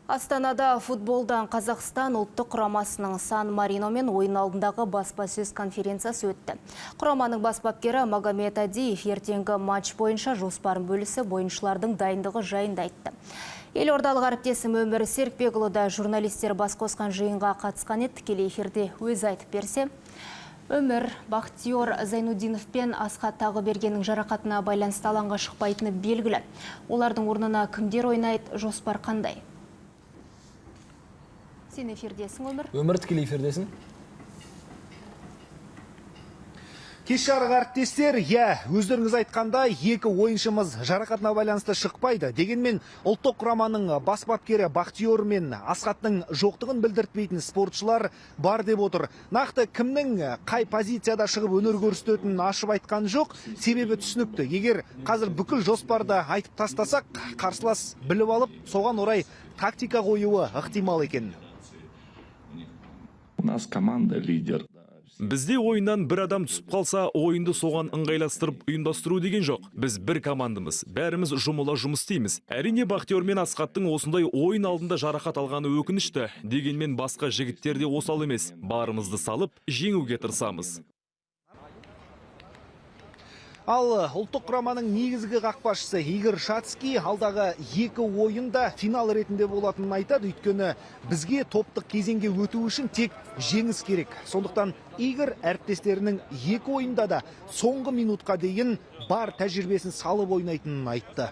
Астанада футболдан Қазақстан ұлттық құрамасының Сан-Марино мен ойын алдындағы баспасөз конференциясы өтті. Құраманың бас бапкері Магомед Адиев ертеңгі матч бойынша жоспарын бөлісіп, ойыншылардың дайындығы жайында айтты. Елордалық әріптесім Өмір Серікбекұлы да журналистер бас қосқан жиынға қатысқан еді, тікелей эфирде өзі айтып берсе. Өмір, Бақтиор Зайнудинов пен Асхат Тағыбергеннің жарақатына байланысты алаңға шықпайтыны белгілі. Олардың орнына кімдер ойнайды, жоспар қандай? Сен эфирдесің, Өмір? Өмір, тікелей эфирдесің. Кеш жарық әріптестер, өздеріңіз айтқандай, екі ойыншымыз жарақатына байланысты шықпайды. Дегенмен ұлттық құраманың бас бапкері Бақтиор мен Асхаттың жоқтығын білдіртпейтін спортшылар бар деп отыр. Нақты кімнің қай позицияда шығып өнер көрсететінін ашып айтқан жоқ, себебі түсінікті. Егер қазір бүкіл жоспарды айтып тастасақ, қарсылас біліп алып, соған орай тактика қоюы ықтимал екен. У нас команда лидер. Бізде ойыннан бір адам түсіп қалса, ойынды соған ыңғайластырып ұйымдастыру деген жоқ. Біз бір командамыз, бәріміз жұмыла жұмыс істейміз. Әрине Бақтиор мен Асхаттың осындай ойын алдында жарақат алғаны өкінішті. Дегенмен басқа жігіттер де осал емес. Барымызды салып, жеңуге тырысамыз. Ал ұлттық құраманың негізгі қақпашысы Игорь Шацкий алдағы екі ойында финал ретінде болатынын айтады. Өйткені бізге топтық кезеңге өту үшін тек жеңіс керек. Сондықтан Игорь әріптестерінің екі ойында да соңғы минутқа дейін бар тәжірибесін салып ойнайтынын айтты.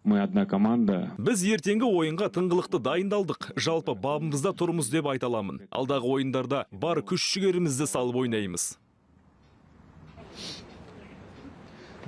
Мы одна команда. Біз ертеңгі ойынға тыңғылықты дайындалдық. Жалпы бабымызда тұрмыз деп айта аламын. Алдағы ойындарда бар күш-жігерімізді салып ойнаймыз.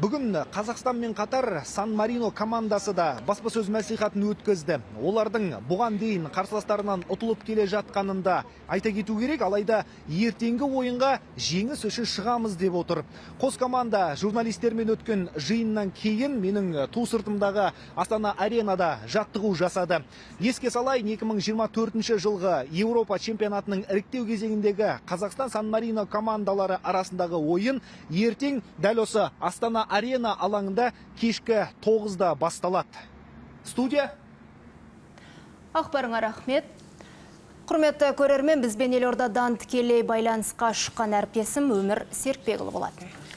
Бүгін Қазақстанмен қатар Сан-Марино командасы да баспасөз мәслихатын өткізді. Олардың бұған дейін қарсыластарынан ұтылып келе жатқанында айта кету керек, алайда ертеңгі ойынға жеңіс үшін шығамыз деп отыр. Қос команда журналистермен өткен жиыннан кейін менің ту сыртымдағы Астана аренада жаттығу жасады. Еске салайын, 2024 жылғы Еуропа чемпионатының іріктеу кезеңіндегі Қазақстан Сан-Марино командалары арасындағы ойын ертең дәл осы Астана арена алаңында кешкі 9-да басталады. Студия. Ақпарыңа рахмет. Құрметті көрермен, бізбен Елордадан тікелей байланысқа шыққан әріптесім Өмір Серікбекұлы болатын.